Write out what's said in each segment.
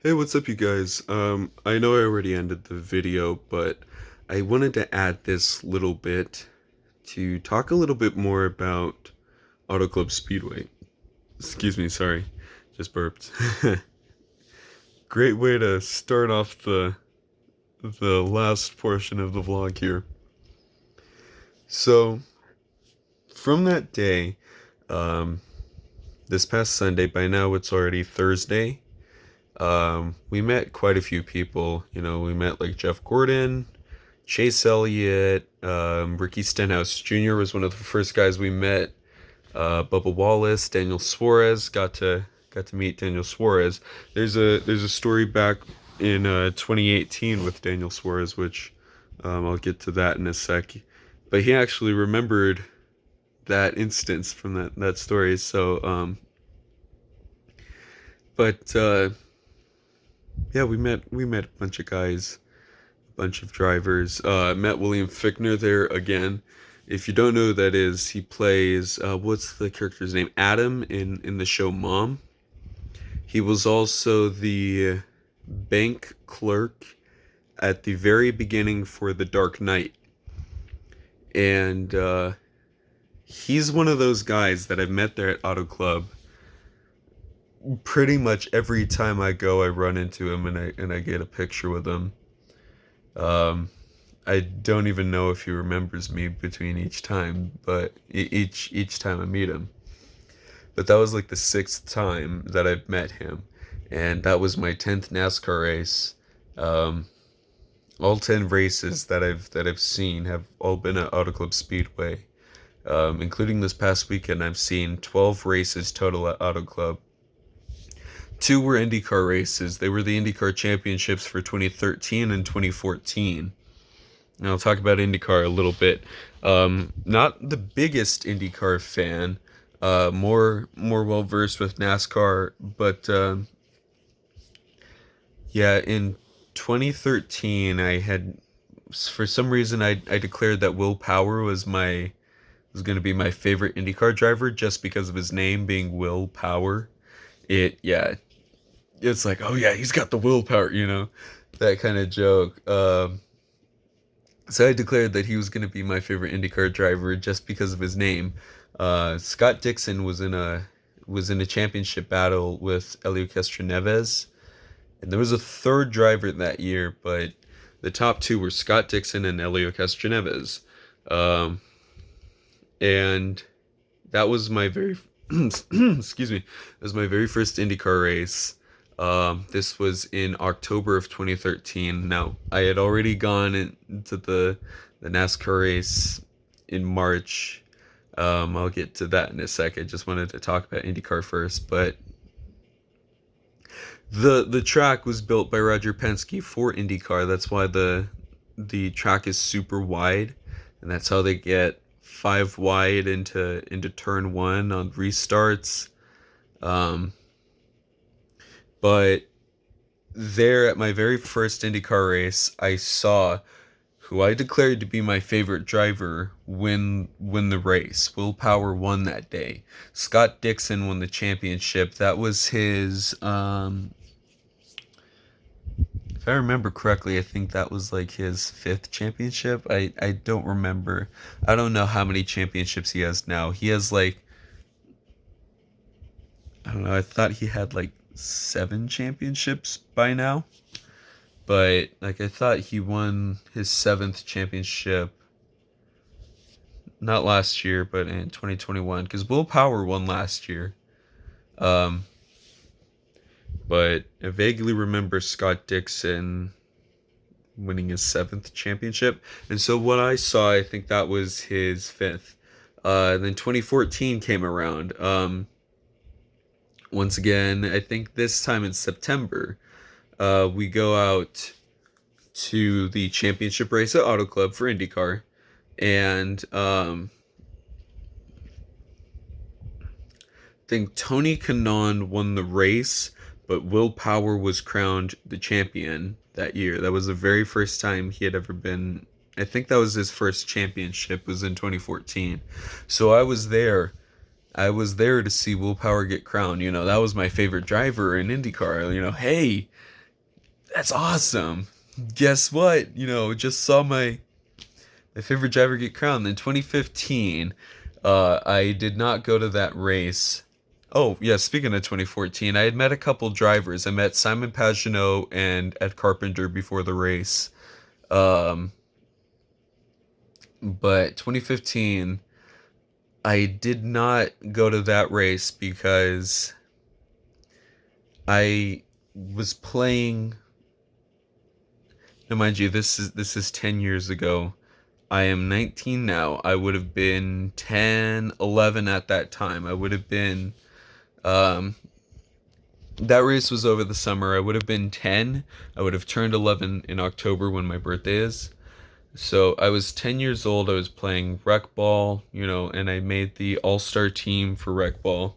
Hey, what's up, you guys? I know I already ended the video, but I wanted to add this little bit to talk a little bit more about Auto Club Speedway. Excuse me, sorry, just burped. Great way to start off the last portion of the vlog here. So, from that day, um, this past Sunday, by now it's already Thursday. We met quite a few people. We met like Jeff Gordon, Chase Elliott, Ricky Stenhouse Jr. was one of the first guys we met. Bubba Wallace, Daniel Suarez, got to meet Daniel Suarez. There's a story back in 2018 with Daniel Suarez, which I'll get to that in a sec. But he actually remembered that instance from that story. So, but yeah, we met a bunch of guys, bunch of drivers. Met William Fickner there again. If you don't know who that is, he plays what's the character's name? Adam in the show Mom. He was also the bank clerk at the very beginning for The Dark Knight, and he's one of those guys that I've met there at Auto Club. Pretty much every time I go, I run into him and I get a picture with him. Um, I don't even know if he remembers me between each time, but each time I meet him. But that was like the sixth time that I've met him, and that was my 10th NASCAR race. Um, all 10 races that I've seen have all been at Auto Club Speedway, including this past weekend. I've seen 12 races total at Auto Club. Two were IndyCar races. They were the IndyCar championships for 2013 and 2014. And I'll talk about IndyCar a little bit. Not the biggest IndyCar fan, more well versed with NASCAR, but yeah, in 2013, I had for some reason I declared that Will Power was going to be my favorite IndyCar driver just because of his name being Will Power. It's like, oh yeah, he's got the willpower, that kind of joke. So I declared that he was going to be my favorite IndyCar driver just because of his name. Scott Dixon was in a championship battle with Helio Castroneves, and there was a third driver that year, but the top two were Scott Dixon and Helio Castroneves. Um, and that was my very excuse me, that was my very first IndyCar race. This was in October of 2013. Now, I had already gone into the NASCAR race in March. I'll get to that in a sec. I just wanted to talk about IndyCar first, but the track was built by Roger Penske for IndyCar. That's why the track is super wide, and that's how they get five wide into turn one on restarts. Um, but there at my very first IndyCar race, I saw who I declared to be my favorite driver win the race. Will Power won that day. Scott Dixon won the championship. That was his if I remember correctly, I think that was like his fifth championship. I don't remember. I don't know how many championships he has now. He has like, I don't know, I thought he had like seven championships by now. But like I thought he won his seventh championship not last year, but in 2021, because Will Power won last year. Um, but I vaguely remember Scott Dixon winning his seventh championship. And so what I saw, I think that was his fifth. And then 2014 came around. Once again, I think this time in September, we go out to the championship race at Auto Club for IndyCar. And I think Tony Kanaan won the race, but Will Power was crowned the champion that year. That was the very first time he had ever been. I think that was his first championship was in 2014. So I was there I was there to see Will Power get crowned. You know, that was my favorite driver in IndyCar. You know, hey, that's awesome. Guess what? You know, just saw my favorite driver get crowned. In 2015, I did not go to that race. Oh, yeah, speaking of 2014, I had met a couple drivers. I met Simon Pagenaud and Ed Carpenter before the race. Um, but 2015, I did not go to that race because I was playing. Now, mind you, this is 10 years ago. I am 19 now. I would have been 10, 11 at that time. I would have been um that race was over the summer. I would have been 10. I would have turned 11 in October when my birthday is. So I was 10 years old. I was playing rec ball, you know, and I made the all-star team for rec ball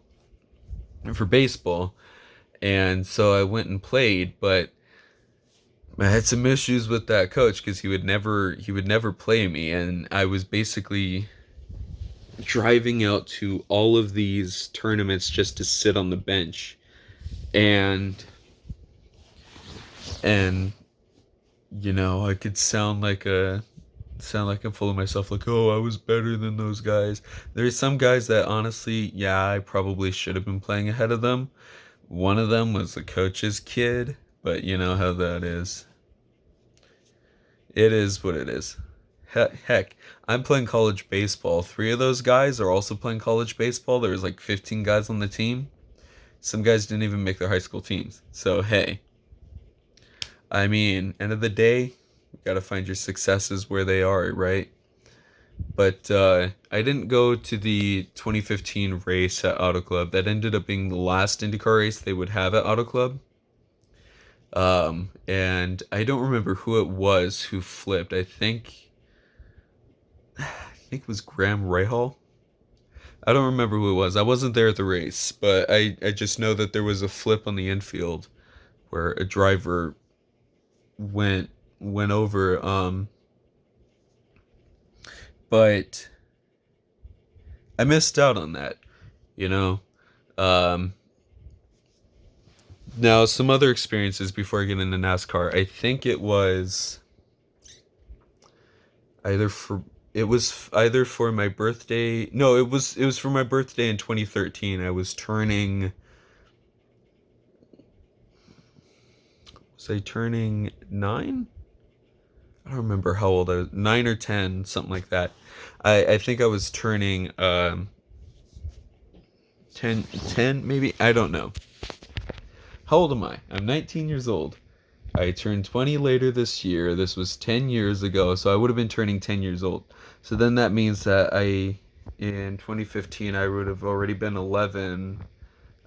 and for baseball. And so I went and played, but I had some issues with that coach because he would never play me, and I was basically driving out to all of these tournaments just to sit on the bench, and and you know, I could sound like I'm full of myself, like, oh, I was better than those guys. There's some guys that honestly, yeah, I probably should have been playing ahead of them. One of them was the coach's kid, but you know how that is. It is what it is. Heck, I'm playing college baseball. Three of those guys are also playing college baseball. There was like 15 guys on the team. Some guys didn't even make their high school teams. So, hey, I mean, end of the day, you gotta find your successes where they are, right? But I didn't go to the 2015 race at Auto Club. That ended up being the last IndyCar race they would have at Auto Club. And I don't remember who it was who flipped. I think it was Graham Rahal. I don't remember who it was. I wasn't there at the race, but I just know that there was a flip on the infield where a driver went went over. But I missed out on that, you know. Um, Now some other experiences before I get into NASCAR. I think either for it was either for my birthday. No, it was for my birthday in 2013. I was turning was I turning 9? I don't remember how old I was. 9 or 10, something like that. I think I was turning 10 maybe. I don't know. How old am I? I'm 19 years old. I turned 20 later this year. This was 10 years ago, so I would have been turning 10 years old. So then that means that in 2015, I would have already been 11,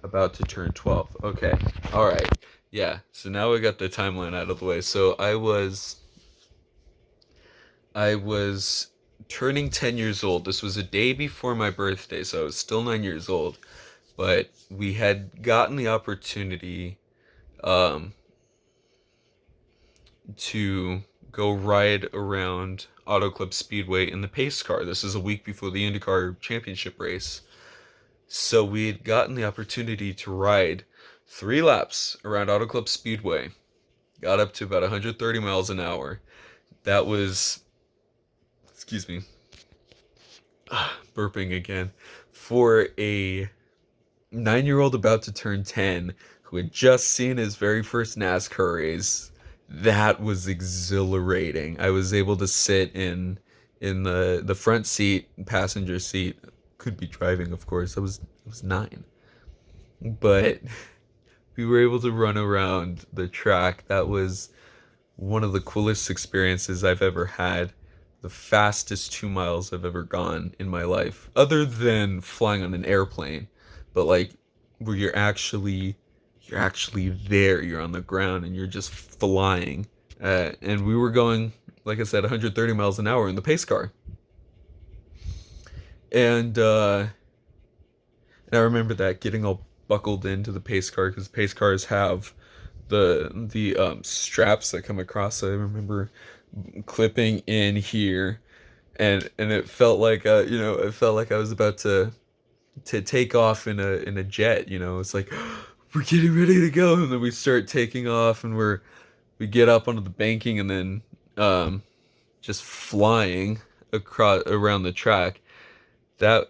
about to turn 12. Okay. All right. Yeah. So now we got the timeline out of the way. So I was turning 10 years old. This was a day before my birthday, so I was still 9 years old. But we had gotten the opportunity um, to go ride around Auto Club Speedway in the pace car. This is a week before the IndyCar Championship race. So we had gotten the opportunity to ride 3 laps around Auto Club Speedway. Got up to about 130 miles an hour. That was, excuse me, burping again, for a 9-year old about to turn 10 who had just seen his very first NASCAR race. That was exhilarating. I was able to sit in the front seat, passenger seat. Could be driving, of course. I was 9. But we were able to run around the track. That was one of the coolest experiences I've ever had. The fastest 2 miles I've ever gone in my life, other than flying on an airplane. But like where you're actually there, you're on the ground and you're just flying. And we were going, like I said, 130 miles an hour in the pace car. And and I remember that, getting all buckled into the pace car, because pace cars have the straps that come across. So I remember clipping in here, and it felt like it felt like I was about to to take off in a jet. It's like we're getting ready to go, and then we start taking off, and we get up onto the banking, and then just flying across around the track. That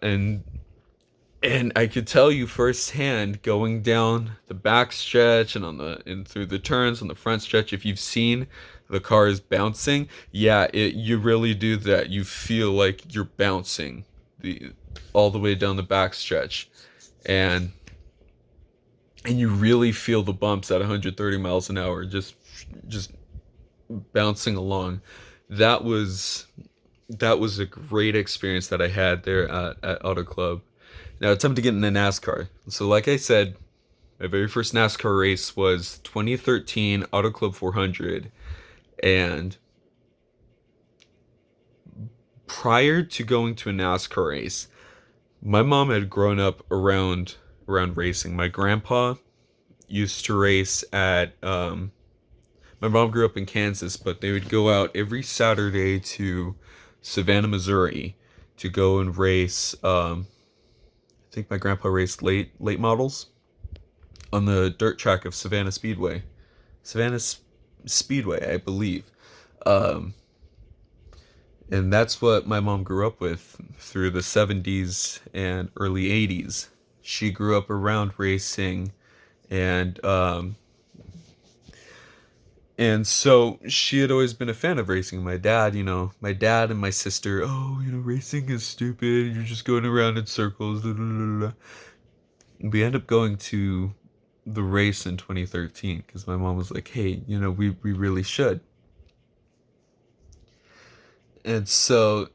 and I could tell you firsthand, going down the back stretch and and through the turns on the front stretch, if you've seen the cars bouncing, yeah, you really do that. You feel like you're bouncing the all the way down the back stretch, and you really feel the bumps at 130 miles an hour, just bouncing along. That was that was a great experience that I had there at Auto Club. Now it's time to get into NASCAR. So, like I said, my very first NASCAR race was 2013 Auto Club 400. And prior to going to a NASCAR race, my mom had grown up around racing. My grandpa used to race at. My mom grew up in Kansas, but they would go out every Saturday to Savannah, Missouri, to go and race. I think my grandpa raced late models on the dirt track of Savannah Speedway. Savannah Speedway, I believe. Um, and that's what my mom grew up with through the 70s and early 80s. She grew up around racing, and so she had always been a fan of racing. My dad and my sister, oh, racing is stupid. You're just going around in circles. Blah, blah, blah, blah. We end up going to the race in 2013 because my mom was like, hey, we really should. And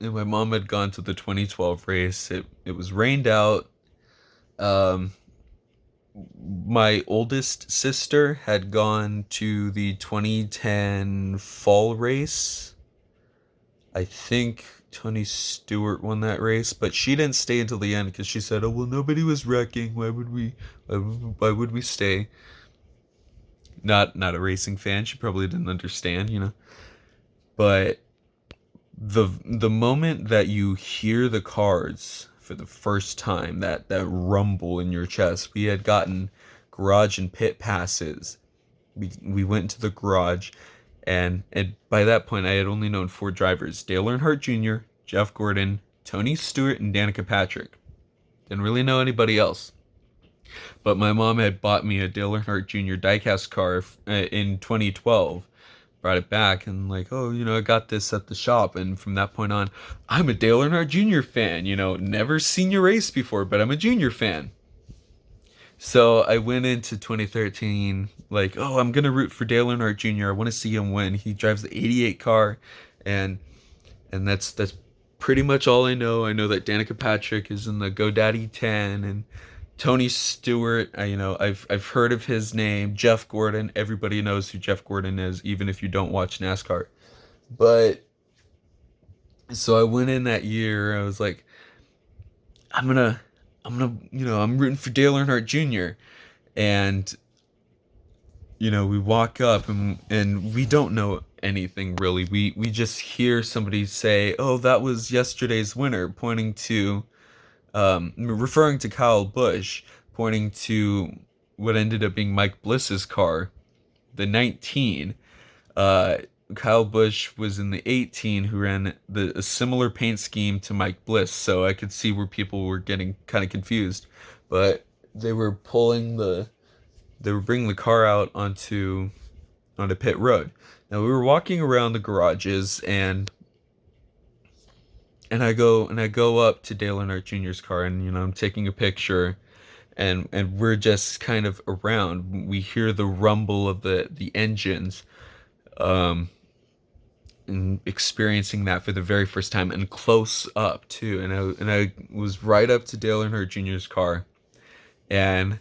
my mom had gone to the 2012 race. It was rained out. Um, my oldest sister had gone to the 2010 fall race. I think Tony Stewart won that race, but she didn't stay until the end because she said, "Oh well, nobody was wrecking. Why would we? Why would we stay?" Not a racing fan. She probably didn't understand. But the moment that you hear the cars for the first time, that rumble in your chest. We had gotten garage and pit passes. We went into the garage, and by that point I had only known four drivers: Dale Earnhardt Jr., Jeff Gordon, Tony Stewart, and Danica Patrick. Didn't really know anybody else. But my mom had bought me a Dale Earnhardt Jr. diecast car in 2012, brought it back, and like, oh, I got this at the shop. And from that point on, I'm a Dale Earnhardt Jr. fan. Never seen your race before, but I'm a Junior fan. So I went into 2013 like, oh, I'm gonna root for Dale Earnhardt Jr. I want to see him win. He drives the '88 car, and that's pretty much all I know. I know that Danica Patrick is in the GoDaddy 10, and Tony Stewart. I've heard of his name. Jeff Gordon. Everybody knows who Jeff Gordon is, even if you don't watch NASCAR. But so I went in that year. I was like, I'm gonna, I'm rooting for Dale Earnhardt Jr. And we walk up, and we don't know anything really. We just hear somebody say, "Oh, that was yesterday's winner," pointing to referring to Kyle Busch, pointing to what ended up being Mike Bliss's car, the 19. Uh, Kyle Busch was in the 18, who ran a similar paint scheme to Mike Bliss, so I could see where people were getting kind of confused. But they were bringing the car out onto pit road. Now we were walking around the garages, and I go up to Dale Earnhardt Jr.'s car, and I'm taking a picture, and we're just kind of around. We hear the rumble of the engines, um, and experiencing that for the very first time, and close up too. And I was right up to Dale Earnhardt Jr.'s car, and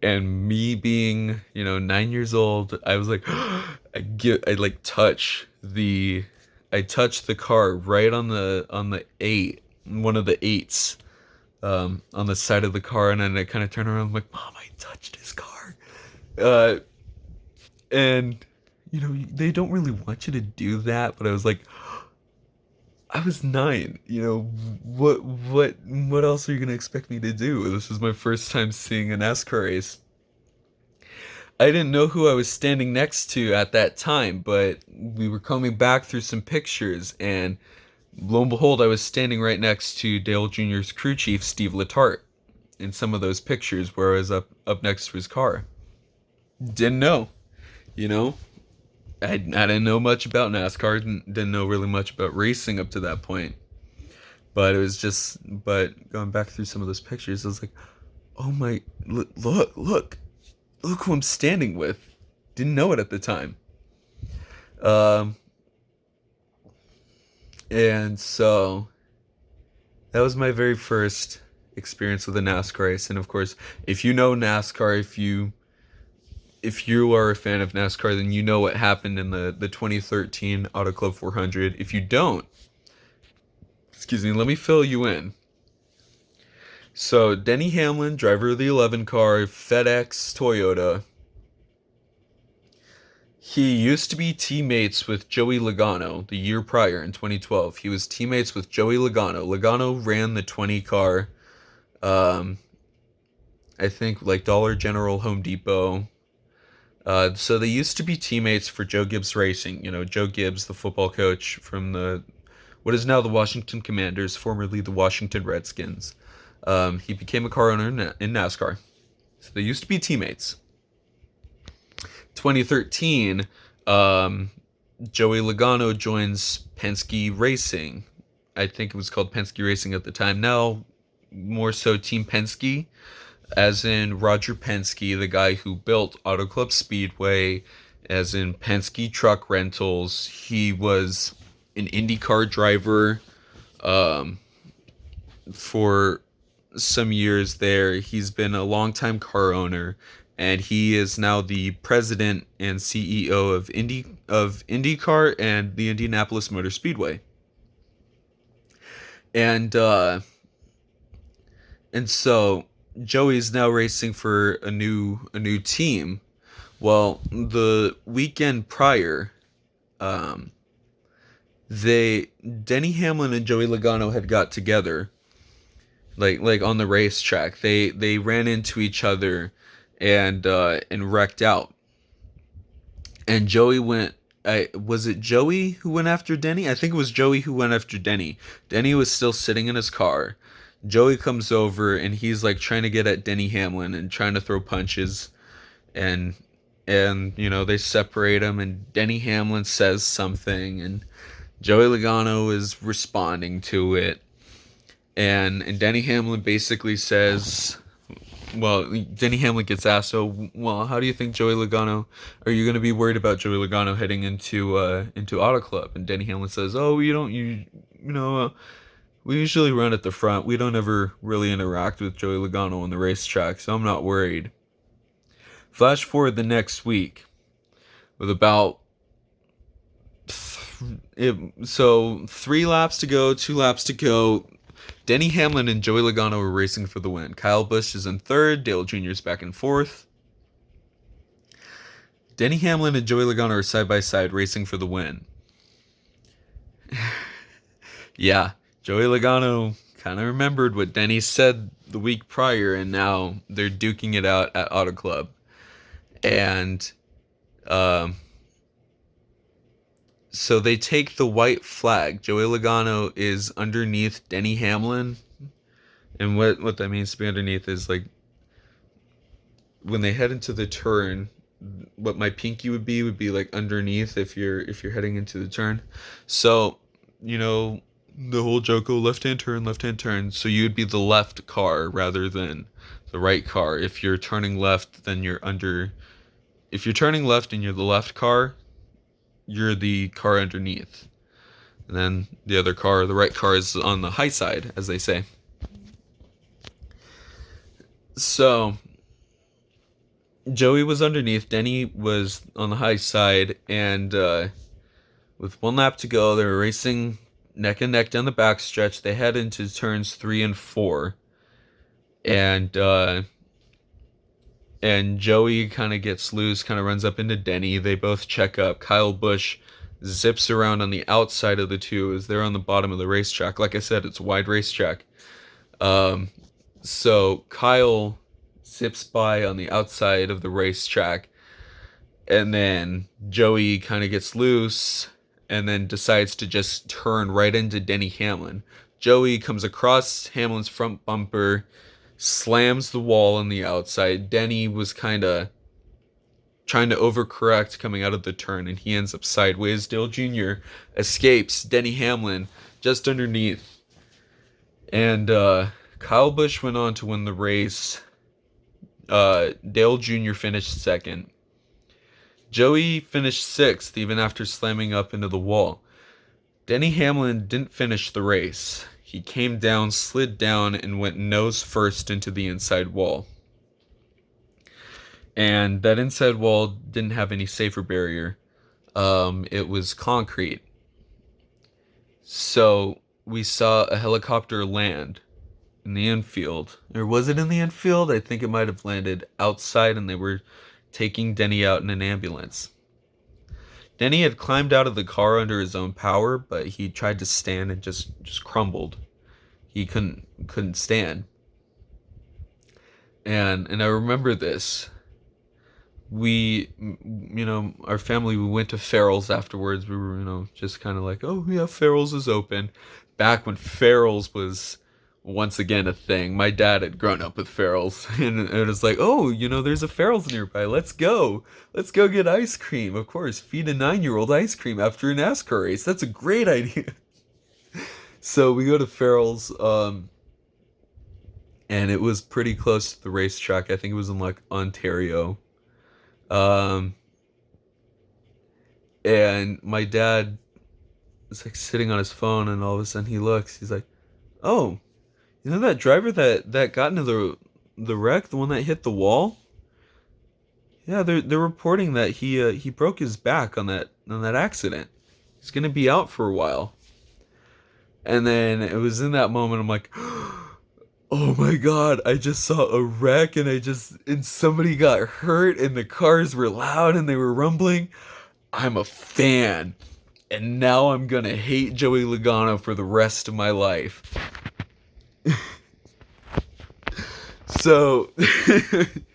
me being 9 years old, I was like, I like I touched the car right on the eight, one of the eights, on the side of the car, and then I kind of turned around. I'm like, Mom, I touched his car. Uh, and they don't really want you to do that, but I was like, I was 9. You know, what else are you gonna expect me to do? This was my first time seeing a NASCAR race. I didn't know who I was standing next to at that time, but we were coming back through some pictures, and lo and behold, I was standing right next to Dale Jr.'s crew chief, Steve Letarte, in some of those pictures where I was up next to his car. Didn't know, you know. I didn't know much about NASCAR. Didn't know really much about racing up to that point. But it was just, but going back through some of those pictures, I was like, oh my, look who I'm standing with. Didn't know it at the time. Um, and so that was my very first experience with a NASCAR race. And of course, if you know NASCAR, if you are a fan of NASCAR, then you know what happened in the 2013 Auto Club 400. If you don't, excuse me, let me fill you in. So Denny Hamlin, driver of the 11 car, FedEx Toyota. He used to be teammates with Joey Logano the year prior in 2012. He was teammates with Joey Logano. Logano ran the 20 car, um, I think like Dollar General, Home Depot. So they used to be teammates for Joe Gibbs Racing. You know, Joe Gibbs, the football coach from what is now the Washington Commanders, formerly the Washington Redskins. He became a car owner in NASCAR. So they used to be teammates. 2013, Joey Logano joins Penske Racing. I think it was called Penske Racing at the time. Now, more so Team Penske, as in Roger Penske, the guy who built Auto Club Speedway, as in Penske Truck Rentals. He was an IndyCar driver for some years there. He's been a longtime car owner, and he is now the president and CEO of IndyCar and the Indianapolis Motor Speedway. And so Joey's now racing for a new team. Well, the weekend prior, Denny Hamlin and Joey Logano had got together, like on the racetrack. They ran into each other and wrecked out. And Joey went. Was it Joey who went after Denny? I think it was Joey who went after Denny. Denny was still sitting in his car. Joey comes over and he's like trying to get at Denny Hamlin and trying to throw punches, and you know, they separate him, and Denny Hamlin says something, and Joey Logano is responding to it, and Denny Hamlin basically says, well, Denny Hamlin gets asked, so, well, how do you think Joey Logano, are you going to be worried about Joey Logano heading into Auto Club? And Denny Hamlin says, oh, you know, we usually run at the front. We don't ever really interact with Joey Logano on the racetrack, so I'm not worried. Flash forward the next week, with about 3 laps to go, 2 laps to go. Denny Hamlin and Joey Logano were racing for the win. Kyle Busch is in third. Dale Jr. is back in fourth. Denny Hamlin and Joey Logano are side by side racing for the win. Yeah, Joey Logano kind of remembered what Denny said the week prior, and now they're duking it out at Auto Club. And so they take the white flag. Joey Logano is underneath Denny Hamlin. And what that means to be underneath is like when they head into the turn, what my pinky would be like underneath if you're heading into the turn. So, you know, the whole joke, oh, left hand turn. So you'd be the left car rather than the right car. If you're turning left, then you're under. If you're turning left and you're the left car, you're the car underneath. And then the other car, the right car, is on the high side, as they say. So Joey was underneath, Denny was on the high side, and with 1 lap to go, they were racing neck and neck down the backstretch. They head into turns 3 and 4, and Joey kind of gets loose, kind of runs up into Denny. They both check up. Kyle Busch zips around on the outside of the two as they're on the bottom of the racetrack. Like I said, it's a wide racetrack. Um, so Kyle zips by on the outside of the racetrack, and then Joey kind of gets loose and then decides to just turn right into Denny Hamlin. Joey comes across Hamlin's front bumper, slams the wall on the outside. Denny was kind of trying to overcorrect coming out of the turn, and he ends up sideways. Dale Jr. escapes Denny Hamlin just underneath. And Kyle Busch went on to win the race. Dale Jr. finished second. Joey finished sixth, even after slamming up into the wall. Denny Hamlin didn't finish the race. He came down, slid down, and went nose first into the inside wall. And that inside wall didn't have any safer barrier. It was concrete. So we saw a helicopter land in the infield. Or was it in the infield? I think it might have landed outside, and they were taking Denny out in an ambulance. Denny had climbed out of the car under his own power, but he tried to stand and just crumbled. He couldn't stand. And I remember this. We, our family, we went to Farrell's afterwards. We were, just kind of like, oh yeah, Farrell's is open. Back when Farrell's was once again a thing. My dad had grown up with Farrell's, and it was like, oh, there's a Farrell's nearby. Let's go get ice cream. Of course, feed a 9-year-old ice cream after a NASCAR race. That's a great idea. So we go to Farrell's, and it was pretty close to the racetrack. I think it was in like Ontario. And my dad is like sitting on his phone, and all of a sudden he looks. He's like, oh. That driver that got into the wreck, the one that hit the wall? Yeah, they're reporting that he broke his back on that accident. He's gonna be out for a while. And then it was in that moment I'm like, oh my god, I just saw a wreck, and somebody got hurt, and the cars were loud and they were rumbling. I'm a fan. And now I'm gonna hate Joey Logano for the rest of my life. So it's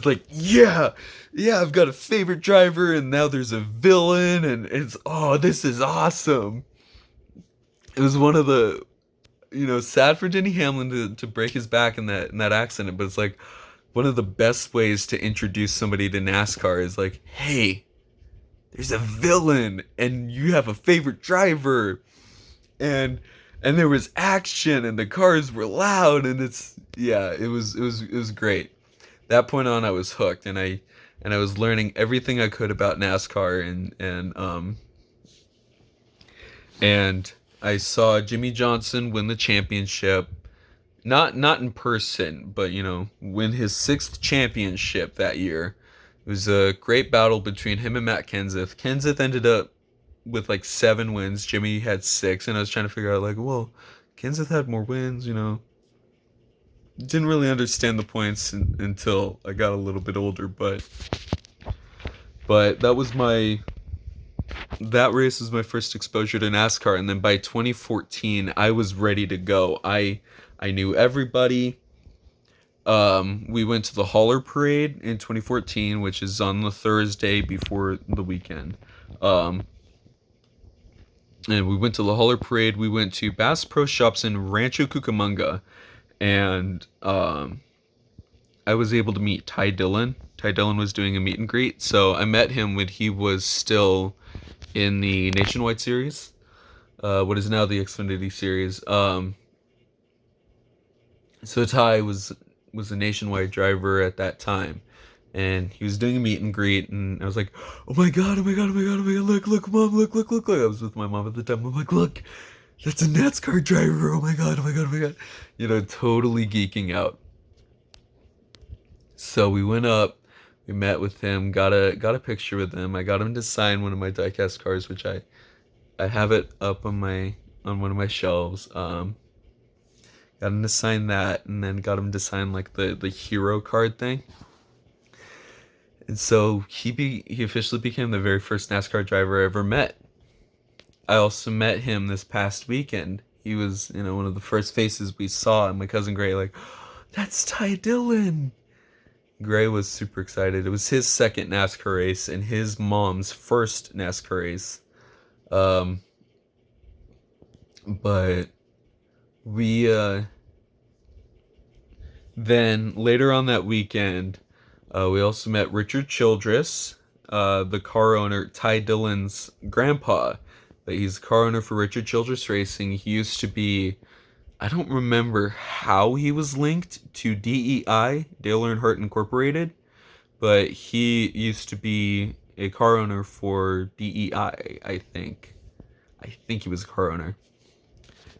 like, yeah, I've got a favorite driver, and now there's a villain, and this is awesome. It was one of the, sad for Denny Hamlin to break his back in that accident, but it's like one of the best ways to introduce somebody to NASCAR is like, hey, there's a villain, and you have a favorite driver, and there was action, and the cars were loud, and it was great. That point on, I was hooked, and I was learning everything I could about NASCAR, and I saw Jimmy Johnson win the championship, not in person, but win his 6th championship that year. It was a great battle between him and Matt Kenseth. Kenseth ended up with like 7 wins. Jimmy had 6, and I was trying to figure out like, well, Kenseth had more wins, Didn't really understand the points until I got a little bit older, but that race was my first exposure to NASCAR, and then by 2014 I was ready to go. I knew everybody. We went to the Hauler Parade in 2014, which is on the Thursday before the weekend. And we went to the Hauler Parade. We went to Bass Pro Shops in Rancho Cucamonga, and I was able to meet Ty Dillon. Ty Dillon was doing a meet and greet, so I met him when he was still in the Nationwide Series, what is now the Xfinity Series. So Ty was a Nationwide driver at that time, and he was doing a meet and greet, and I was like, oh my god, look, mom, look. I was with my mom at the time. I'm like, look, that's a NASCAR driver. Oh my god. Totally geeking out. So we went up, we met with him, got a picture with him. I got him to sign one of my diecast cars, which I have it up on one of my shelves. Got him to sign that, and then got him to sign like the hero card thing. And so he officially became the very first NASCAR driver I ever met. I also met him this past weekend. He was, one of the first faces we saw, and my cousin Gray, like, that's Ty Dillon. Gray was super excited. It was his second NASCAR race and his mom's first NASCAR race. Um, but we then later on that weekend, we also met Richard Childress, the car owner, Ty Dillon's grandpa. But he's the car owner for Richard Childress Racing. He used to be, I don't remember how he was linked to DEI, Dale Earnhardt Incorporated, but he used to be a car owner for DEI, I think. I think he was a car owner.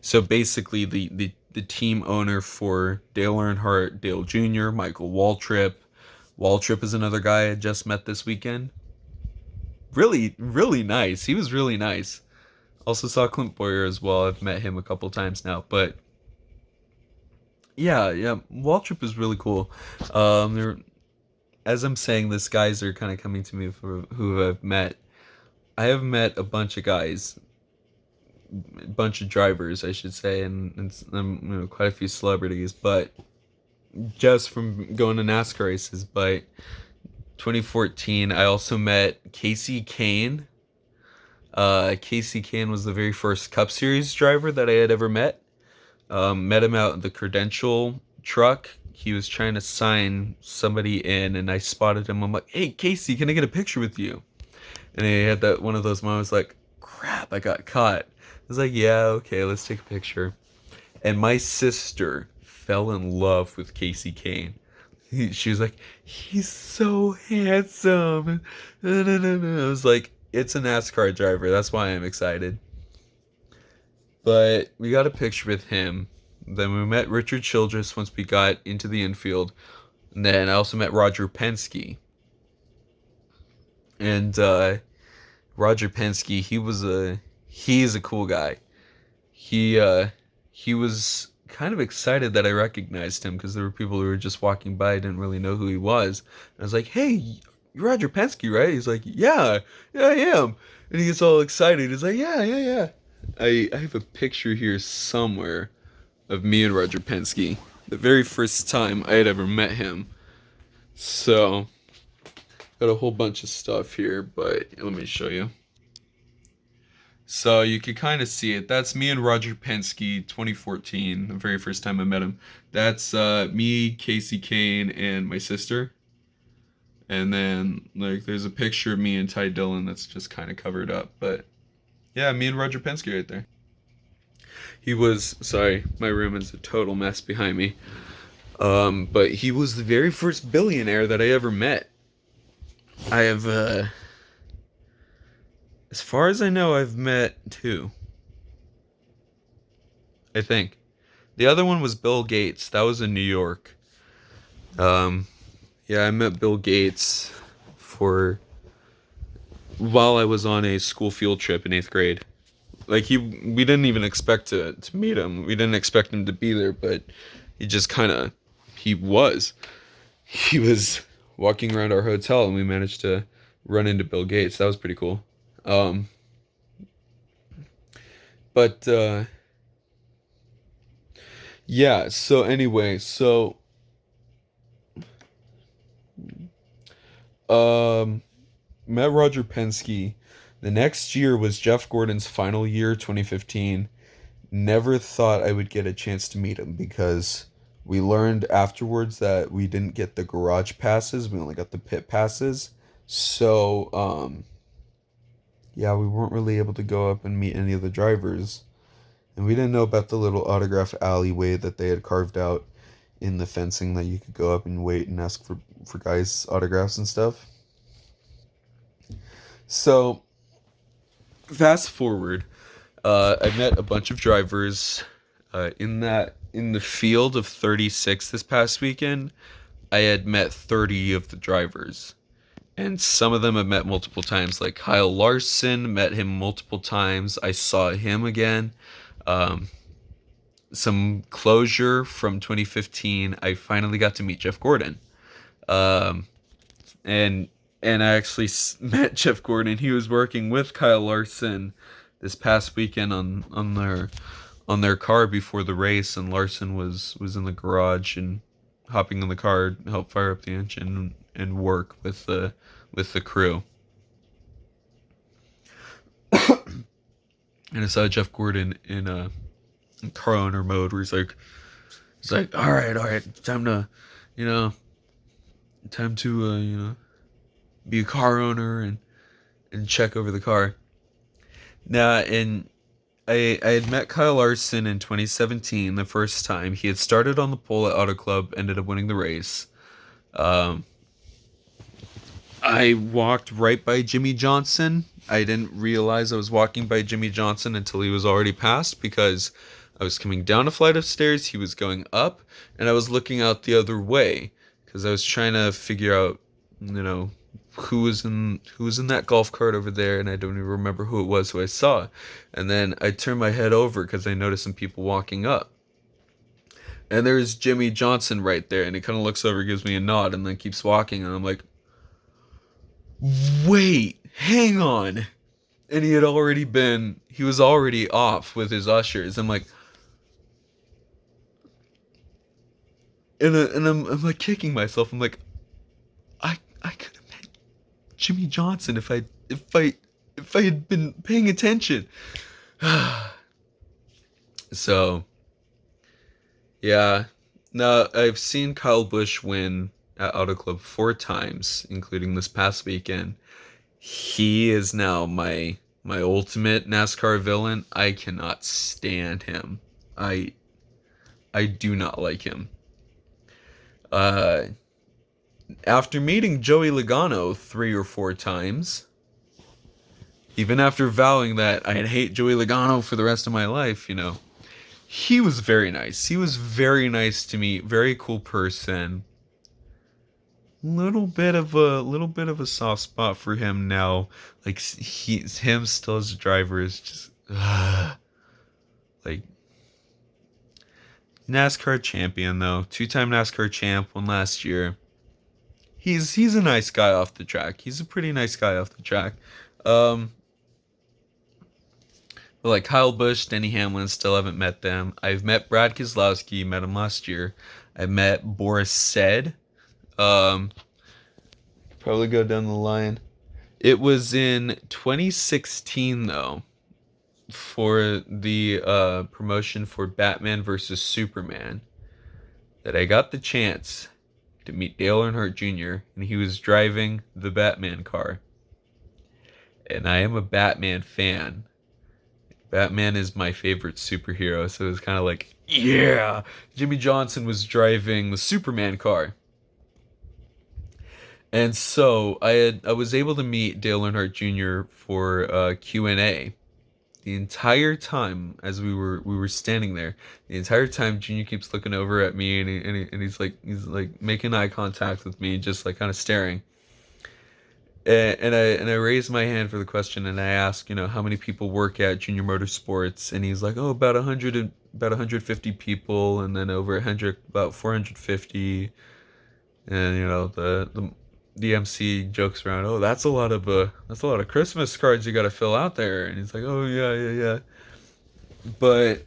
So basically, the team owner for Dale Earnhardt, Dale Jr., Michael Waltrip. Waltrip is another guy I just met this weekend. Really, really nice. He was really nice. Also saw Clint Boyer as well. I've met him a couple times now, but yeah, Waltrip is really cool. They're, as I'm saying this, guys are kind of coming to me for who I've met. I have met a bunch of guys, a bunch of drivers, I should say, and quite a few celebrities, but just from going to NASCAR races. But 2014, I also met Casey Kane. Casey Kane was the very first Cup Series driver that I had ever met. Met him out in the credential truck. He was trying to sign somebody in, and I spotted him. I'm like, "Hey, Casey, can I get a picture with you?" And he had that one of those moments like, "Crap, I got caught." I was like, "Yeah, okay, let's take a picture." And my sister fell in love with Casey Kane. She was like, "He's so handsome." I was like, "It's a NASCAR driver. That's why I'm excited." But we got a picture with him. Then we met Richard Childress once we got into the infield. And then I also met Roger Penske. And Roger Penske, he's a cool guy. He was kind of excited that I recognized him because there were people who were just walking by, didn't really know who he was. And I was like, "Hey, you're Roger Penske, right?" He's like, "Yeah, I am." And he gets all excited. He's like, "Yeah. I have a picture here somewhere of me and Roger Penske, the very first time I had ever met him." So, got a whole bunch of stuff here, but let me show you. So you can kind of see it. That's me and Roger Penske, 2014, the very first time I met him. That's me, Casey Kane, and my sister. And then like there's a picture of me and Ty Dillon that's just kind of covered up, but yeah, me and Roger Penske right there. He was, sorry, my room is a total mess behind me. But he was the very first billionaire that I ever met. I have, as far as I know, I've met two. I think. The other one was Bill Gates. That was in New York. Um, yeah, I met Bill Gates for while I was on a school field trip in 8th grade. Like we didn't even expect to meet him. We didn't expect him to be there, but he just kind of, he was. He was walking around our hotel, and we managed to run into Bill Gates. That was pretty cool. Um, but yeah. So anyway, um, met Roger Penske. The next year was Jeff Gordon's final year, 2015. Never thought I would get a chance to meet him because we learned afterwards that we didn't get the garage passes. We only got the pit passes. So, yeah, we weren't really able to go up and meet any of the drivers. And we didn't know about the little autograph alleyway that they had carved out in the fencing that you could go up and wait and ask for guys' autographs and stuff. So, fast forward, I met a bunch of drivers in the field of 36 this past weekend. I had met 30 of the drivers, and some of them I've met multiple times. Like Kyle Larson, met him multiple times. I saw him again. Um, some closure from 2015. I finally got to meet Jeff Gordon. Um, and and I actually met Jeff Gordon. He was working with Kyle Larson this past weekend on their car before the race, and Larson was in the garage and hopping in the car, help fire up the engine and work with the crew. And I saw Jeff Gordon in a car owner mode where he's like, all right, time to, you know, time to, be a car owner and check over the car. Now, and I had met Kyle Larson in 2017 the first time. He had started on the pole at Auto Club, ended up winning the race. Um, I walked right by Jimmy Johnson. I didn't realize I was walking by Jimmy Johnson until he was already passed, because I was coming down a flight of stairs, he was going up, and I was looking out the other way because I was trying to figure out, who was in that golf cart over there, and I don't even remember who it was who I saw. And then I turned my head over because I noticed some people walking up. And there's Jimmy Johnson right there, and he kind of looks over, gives me a nod, and then keeps walking, and I'm like, wait, hang on. And he was already off with his ushers. I'm like, and I'm like kicking myself. I'm like, I could have met Jimmy Johnson if I had been paying attention. So, yeah. Now, I've seen Kyle Busch win at Auto Club 4 times, including this past weekend. He is now my ultimate NASCAR villain. I cannot stand him. I do not like him. Uh, After meeting Joey Logano 3 or 4 times, even after vowing that I'd hate Joey Logano for the rest of my life, he was very nice. He was very nice to me. Very cool person. Little bit of a soft spot for him now. Like, him still as a driver is just like, NASCAR champion though. 2-time NASCAR champ, one last year. He's a nice guy off the track. He's a pretty nice guy off the track. Um, but like Kyle Busch, Denny Hamlin, still haven't met them. I've met Brad Keselowski, met him last year. I met Boris Said. Um, Probably go down the line. It was in 2016 though, for the promotion for Batman versus Superman, that I got the chance to meet Dale Earnhardt Jr., and he was driving the Batman car. And I am a Batman fan. Batman is my favorite superhero, so it was kind of like, yeah! Jimmy Johnson was driving the Superman car. And so I was able to meet Dale Earnhardt Jr. for Q&A. The entire time, as we were standing there, the entire time Junior keeps looking over at me, and he's like making eye contact with me, just like kind of staring. And I raised my hand for the question, and I asked, how many people work at Junior Motorsports, and he's like, oh, about 150 people, and then over 100, about 450, and the MC jokes around, oh, that's a lot of Christmas cards you got to fill out there, and he's like, oh yeah. But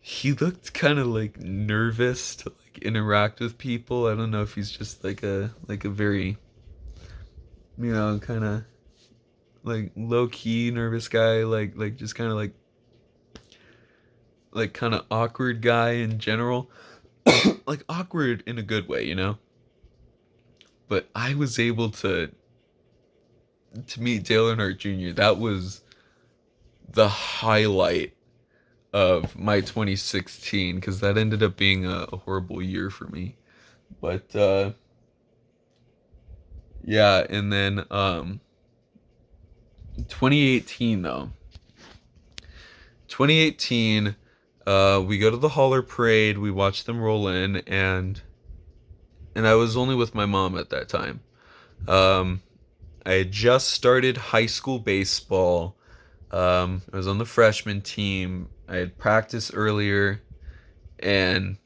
he looked kind of like nervous to like interact with people. I don't know if he's just like a very kind of like low key nervous guy, like just kind of like kind of awkward guy in general. Like awkward in a good way. But I was able to meet Dale Earnhardt Jr. That was the highlight of my 2016, because that ended up being a horrible year for me. But yeah, and then 2018 though. 2018, we go to the Holler Parade, we watch them roll in, and I was only with my mom at that time. I had just started high school baseball. I was on the freshman team. I had practiced earlier, and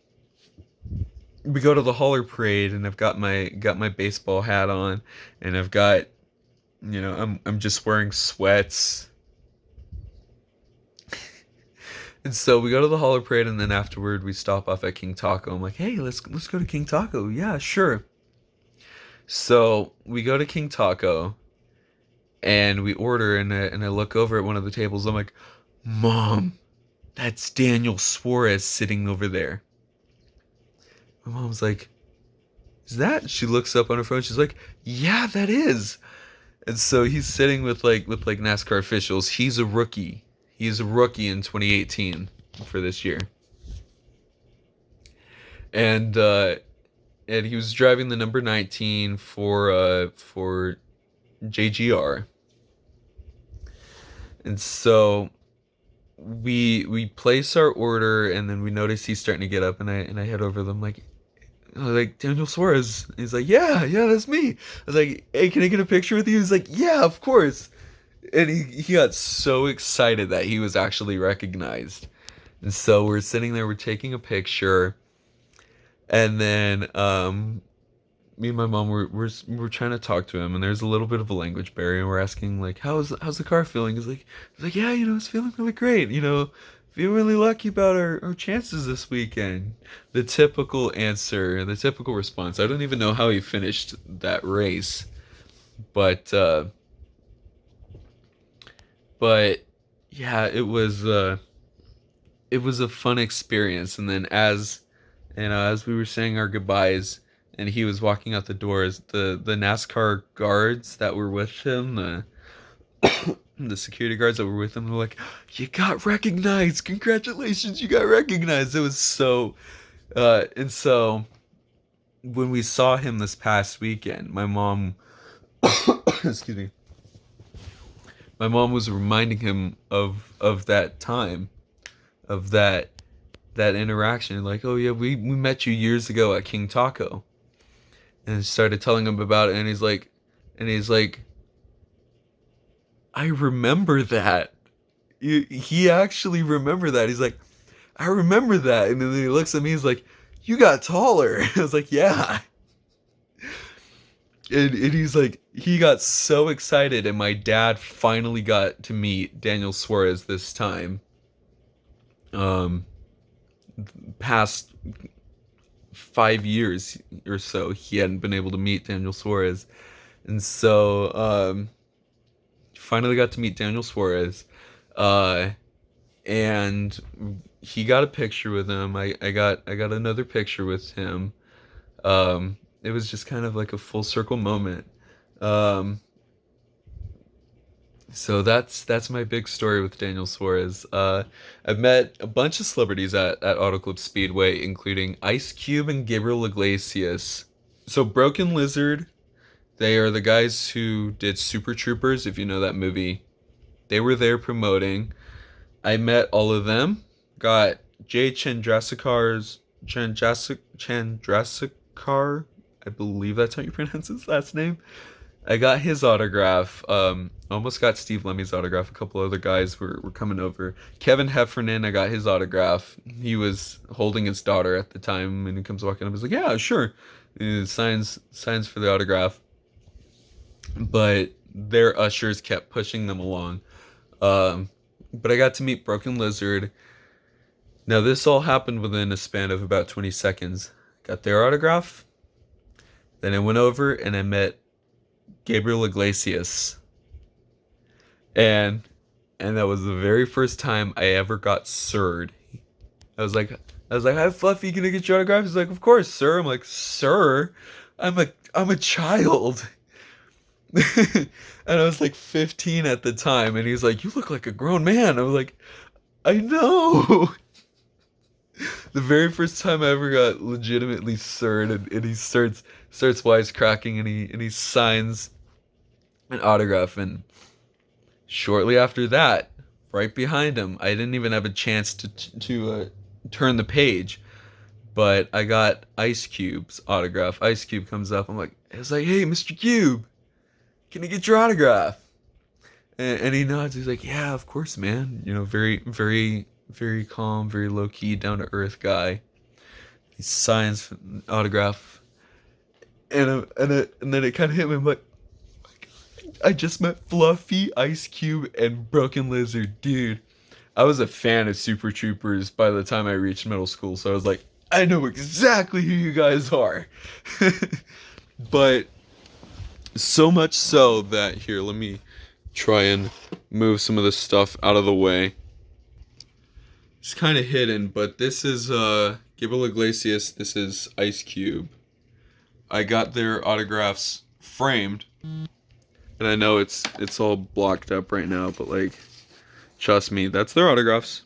we go to the Holler Parade, and I've got my baseball hat on, and I've got, I'm just wearing sweats. And so we go to the Holler Parade, and then afterward we stop off at King Taco. I'm like, hey, let's go to King Taco. Yeah, sure. So we go to King Taco, and we order, and I look over at one of the tables. I'm like, Mom, that's Daniel Suarez sitting over there. My mom's like, is that? She looks up on her phone. She's like, yeah, that is. And so he's sitting with like NASCAR officials. He's a rookie. He's a rookie in 2018 for this year. And and he was driving the number 19 for JGR. And so we place our order, and then we notice he's starting to get up, and I head over to them like Daniel Suarez. He's like, yeah, that's me. I was like, hey, can I get a picture with you? He's like, yeah, of course. And he got so excited that he was actually recognized. And so we're sitting there, we're taking a picture, and then me and my mom we're trying to talk to him, and there's a little bit of a language barrier. And we're asking like, how's the car feeling? He's like, yeah, it's feeling really great. Feel really lucky about our chances this weekend. The typical answer, the typical response. I don't even know how he finished that race, but but yeah, it was a fun experience. And then as we were saying our goodbyes, and he was walking out the doors, the NASCAR guards that were with him, the security guards that were with him, were like, "You got recognized! Congratulations, you got recognized!" It was so, and so when we saw him this past weekend, my mom, excuse me, my mom was reminding him of that time, of that interaction. Like, oh yeah, we met you years ago at King Taco, and started telling him about it, and he's like, I remember that. He actually remembered that. He's like, I remember that. And then he looks at me. He's like, you got taller. I was like, yeah. And he's like, he got so excited. And my dad finally got to meet Daniel Suarez this time. Um, Past 5 years or so, he hadn't been able to meet Daniel Suarez. And so, finally got to meet Daniel Suarez. Uh, and he got a picture with him. I got another picture with him. It was just kind of like a full circle moment. Um, so that's my big story with Daniel Suarez. I've met a bunch of celebrities at Auto Club Speedway, including Ice Cube and Gabriel Iglesias. So Broken Lizard, they are the guys who did Super Troopers, if you know that movie. They were there promoting. I met all of them. Got Jay Chandrasekhar. I believe that's how you pronounce his last name. I got his autograph. Almost got Steve Lemmy's autograph. A couple other guys were coming over. Kevin Heffernan, I got his autograph. He was holding his daughter at the time, and he comes walking up. He's like, "Yeah, sure." And he signs for the autograph. But their ushers kept pushing them along. But I got to meet Broken Lizard. Now, this all happened within a span of about 20 seconds. Got their autograph. Then I went over and I met Gabriel Iglesias. And that was the very first time I ever got sirred. I was like, "Hi Fluffy, can I get your autograph?" He's like, "Of course, sir." I'm like, "Sir? I'm a child." And I was like 15 at the time, and he's like, "You look like a grown man." I was like, "I know." The very first time I ever got legitimately sirred, and he starts wisecracking, and he signs an autograph. And shortly after that, right behind him, I didn't even have a chance to turn the page, but I got Ice Cube's autograph. Ice Cube comes up. I was like, "Hey, Mr. Cube, can I get your autograph?" And he nods. He's like, "Yeah, of course, man." Very, very, very calm, very low key, down to earth guy. he signs autograph, and then it kind of hit me. I'm like, I just met Fluffy, Ice Cube, and Broken Lizard, dude. I was a fan of Super Troopers by the time I reached middle school, so I was like, I know exactly who you guys are. But so much so that, here, let me try and move some of this stuff out of the way. It's kind of hidden, but this is Gabriel Iglesias. This is Ice Cube. I got their autographs framed, and I know it's all blocked up right now, but like, trust me, that's their autographs.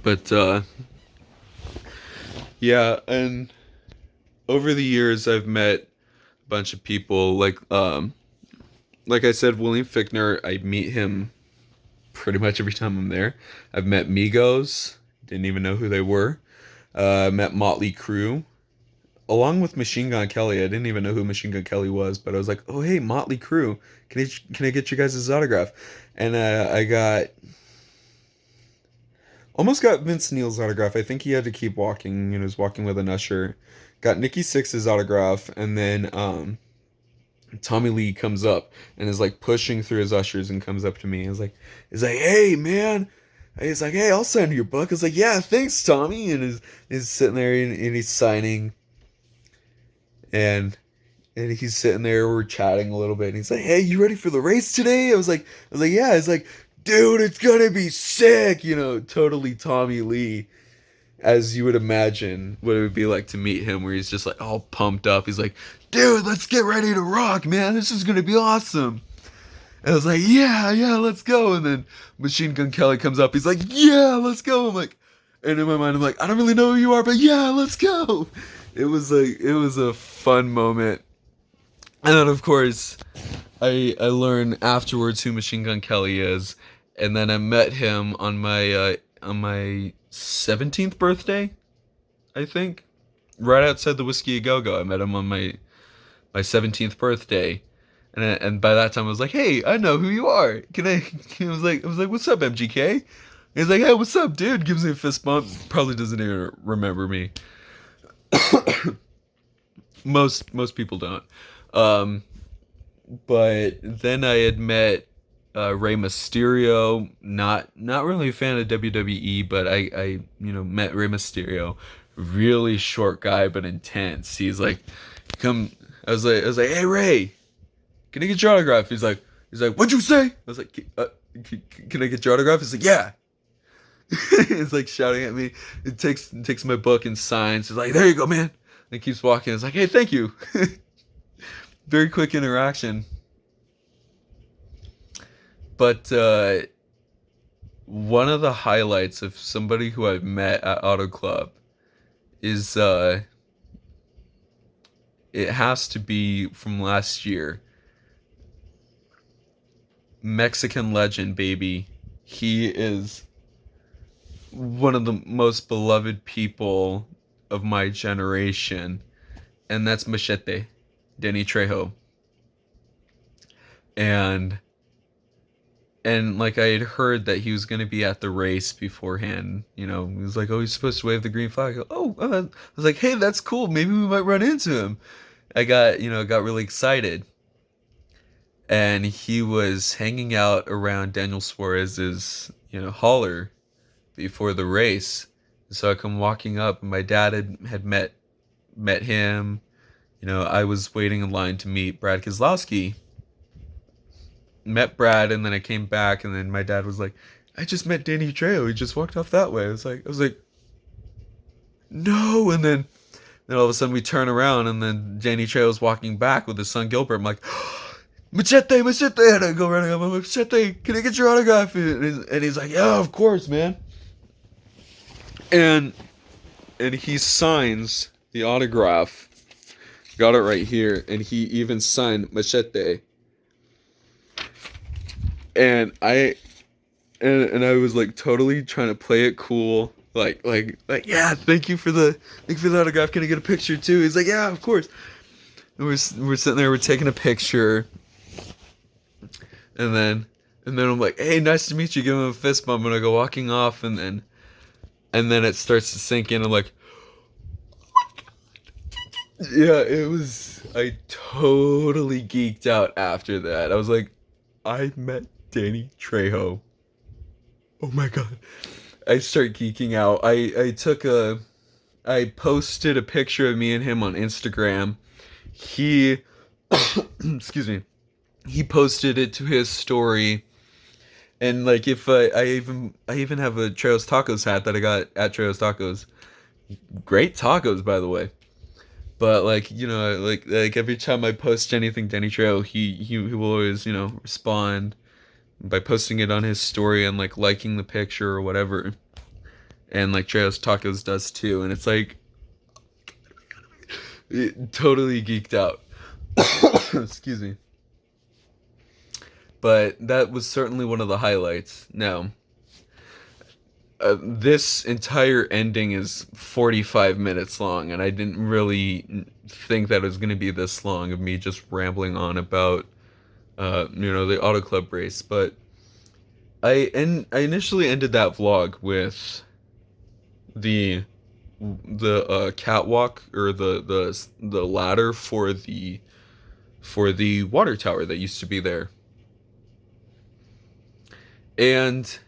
But yeah, and over the years I've met a bunch of people like I said, William Fichtner. I meet him pretty much every time I'm there. I've met Migos, didn't even know who they were. I met Motley Crue, along with Machine Gun Kelly. I didn't even know who Machine Gun Kelly was, but I was like, oh hey, Motley Crue, can I get you guys' autograph? And I almost got Vince Neil's autograph. I think he had to keep walking. He was walking with an usher. Got Nikki Sixx's autograph, and then Tommy Lee comes up and is like pushing through his ushers and comes up to me. He's like, hey man. He's like, hey, I'll sign your book. I was like, yeah, thanks, Tommy. And he's sitting there and he's signing, and he's sitting there. We're chatting a little bit, and he's like, hey, you ready for the race today? I was like, yeah. He's like, dude, it's gonna be sick. Totally Tommy Lee, as you would imagine what it would be like to meet him, where he's just like all pumped up. He's like, dude, let's get ready to rock, man. This is gonna be awesome. And I was like, yeah, let's go. And then Machine Gun Kelly comes up. He's like, yeah, let's go. I'm like, and in my mind, I'm like, I don't really know who you are, but yeah, let's go. It was a fun moment. And then of course, I learned afterwards who Machine Gun Kelly is, and then I met him on my 17th birthday, I think, right outside the Whiskey A Go Go. I met him on my 17th birthday. And by that time I was like, hey, I know who you are. I was like, what's up, MGK? He's like, hey, what's up, dude? Gives me a fist bump. Probably doesn't even remember me. Most people don't. But then I had met Rey Mysterio. Not really a fan of WWE, but I met Rey Mysterio. Really short guy, but intense. He's like, come. I was like, hey Ray, can I get your autograph? He's like, what'd you say? I was like, can I get your autograph? He's like, yeah. He's like shouting at me. It takes my book and signs. He's like, there you go, man. And keeps walking. It's like, hey, thank you. Very quick interaction. But one of the highlights of somebody who I've met at Auto Club is it has to be from last year. Mexican legend, baby. He is one of the most beloved people of my generation, and that's Machete, Danny Trejo. And like I had heard that he was going to be at the race beforehand. He was like, oh, he's supposed to wave the green flag. I was like, hey, that's cool. Maybe we might run into him. I got really excited. And he was hanging out around Daniel Suarez's, hauler before the race. So I come walking up, and my dad had met him. I was waiting in line to meet Brad Keselowski. Met Brad, and then I came back, and then my dad was like, I just met Danny Trejo. He just walked off that way. I was like, no. And then all of a sudden we turn around, and then Danny Trejo's walking back with his son Gilbert. I'm like, Machete, and I go running up. I'm like, Machete, can I get your autograph? And he's like, yeah, of course, man. And he signs the autograph. Got it right here. And he even signed Machete. And I was like totally trying to play it cool. Like yeah, thank you for the autograph. Can I get a picture too? He's like, yeah, of course. And we're sitting there, we're taking a picture. And then I'm like, hey, nice to meet you. Give him a fist bump, and I go walking off, and then it starts to sink in. I'm like, Yeah, it was. I totally geeked out after that. I was like, I met Danny Trejo. Oh my god. I start geeking out. I posted a picture of me and him on Instagram. He excuse me. He posted it to his story. And like if I even have a Trejo's Tacos hat that I got at Trejo's Tacos. Great tacos, by the way. But like like every time I post anything Danny Trejo, he will always respond by posting it on his story and like liking the picture or whatever. And like Trejo's Tacos does too, and it's like it, totally geeked out. Excuse me. But that was certainly one of the highlights. Now, this entire ending is 45 minutes long, and I didn't really think that it was going to be this long of me just rambling on about, the Auto Club race. But I initially ended that vlog with the catwalk or the ladder for the water tower that used to be there, and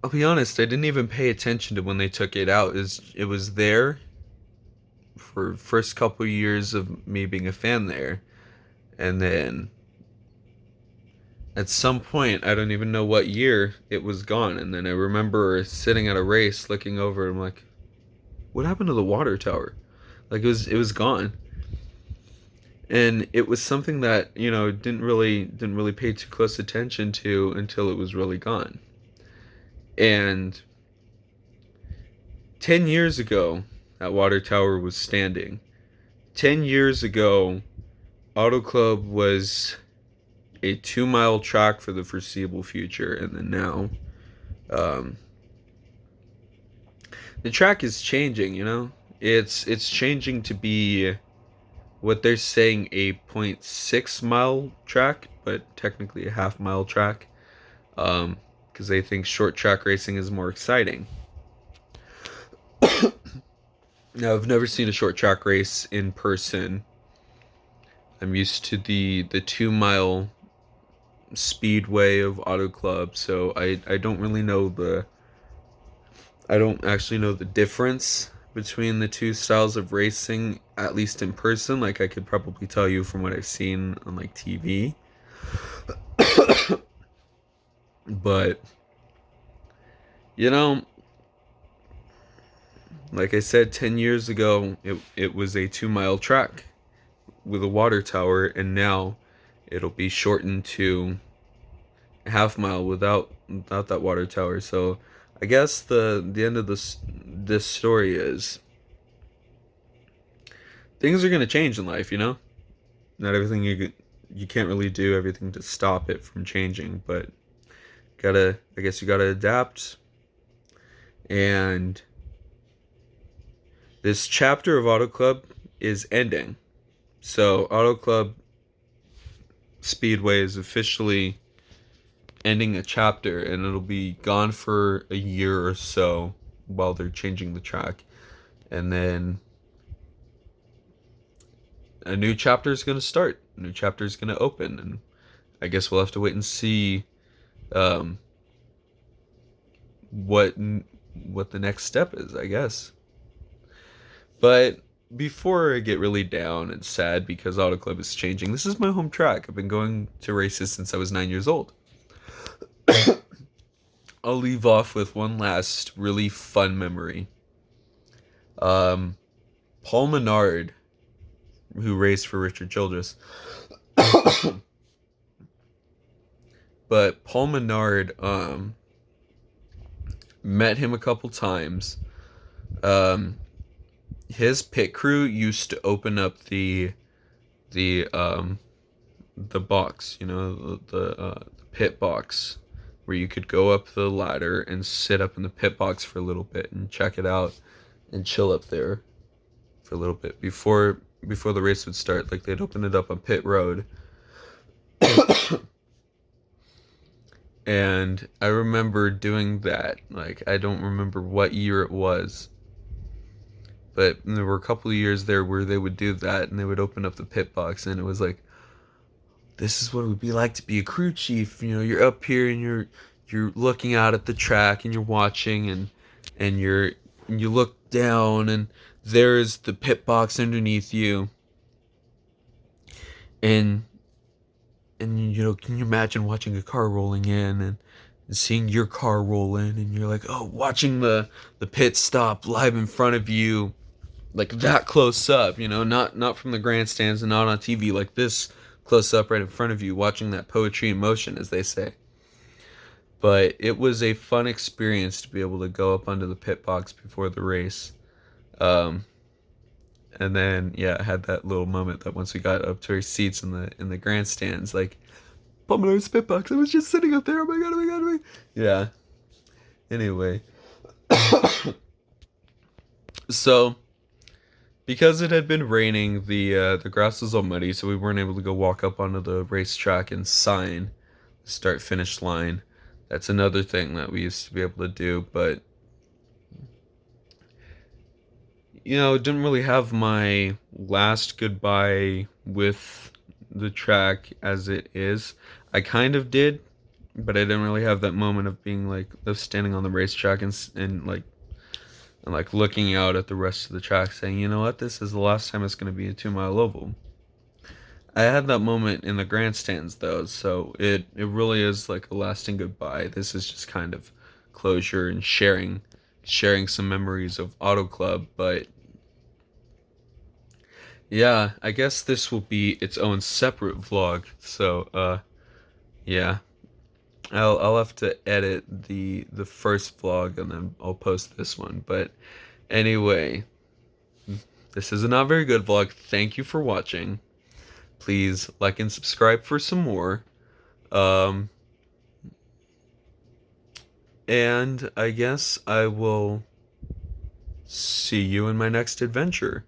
I'll be honest, I didn't even pay attention to when they took it out. It was there for first couple years of me being a fan there, and then at some point, I don't even know what year, it was gone. And then I remember sitting at a race, looking over, and I'm like, "What happened to the water tower?" Like it was gone, and it was something that didn't really pay too close attention to until it was really gone. And 10 years ago, that water tower was standing. 10 years ago, Auto Club was a 2 mile track for the foreseeable future, and then now, um, the track is changing. It's changing to be what they're saying a .6 mile track, but technically a half-mile track, because they think short track racing is more exciting. Now, I've never seen a short track race in person. I'm used to the 2 mile speedway of Auto Club, so I don't really know I don't actually know the difference between the two styles of racing, at least in person. Like I could probably tell you from what I've seen on like TV. But you know, like I said, 10 years ago it was a 2 mile track with a water tower, and now it'll be shortened to a half-mile without that water tower. So I guess the end of this story is things are gonna change in life. Not everything you can't really do everything to stop it from changing, but I guess you gotta adapt. And this chapter of Auto Club is ending. So Auto Club Speedway is officially ending a chapter, and it'll be gone for a year or so while they're changing the track. And then a new chapter is going to start. A new chapter is going to open, and I guess we'll have to wait and see um, what the next step is, I guess. But before I get really down and sad because Auto Club is changing, this is my home track. I've been going to races since I was 9 years old. I'll leave off with one last really fun memory. Um, Paul Menard, who raced for Richard Childress, but Paul Menard, met him a couple times. His pit crew used to open up the the box, the pit box, where you could go up the ladder and sit up in the pit box for a little bit and check it out and chill up there for a little bit before the race would start. Like they'd open it up on pit road. And I remember doing that. Like I don't remember what year it was, But there were a couple of years there where they would do that, and they would open up the pit box, and it was like, this is what it would be like to be a crew chief. You know, you're up here and you're looking out at the track and you're watching, and you look down and there's the pit box underneath you, and you know, can you imagine watching a car rolling in and seeing your car roll in, and you're like, oh, watching the pit stop live in front of you, like that close up, you know, not from the grandstands and not on TV, like this close up right in front of you, watching that poetry in motion, as they say. But it was a fun experience to be able to go up under the pit box before the race. Um, and then yeah, I had that little moment that once we got up to our seats in the grandstands, like Pomeroy's pit box, I was just sitting up there. Oh my god! Oh my god! Oh my... Yeah. Anyway, so because it had been raining, the grass was all muddy, so we weren't able to go walk up onto the racetrack and sign the start finish line. That's another thing that we used to be able to do, but you know, didn't really have my last goodbye with the track as it is. I kind of did, but I didn't really have that moment of being like of standing on the racetrack and like looking out at the rest of the track, saying, you know what, this is the last time it's going to be a 2 mile oval. I had that moment in the grandstands though, so it really is like a lasting goodbye. This is just kind of closure and sharing some memories of Auto Club, but yeah, I guess this will be its own separate vlog. So yeah. I'll have to edit the first vlog and then I'll post this one. But anyway, this is a not very good vlog. Thank you for watching. Please like and subscribe for some more. Um and I guess I will see you in my next adventure.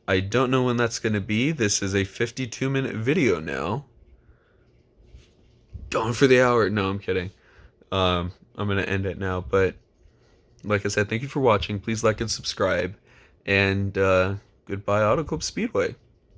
I don't know when that's going to be. This is a 52-minute video now. Going for the hour. No, I'm kidding. I'm going to end it now. But like I said, thank you for watching. Please like and subscribe. And goodbye, Auto Club Speedway.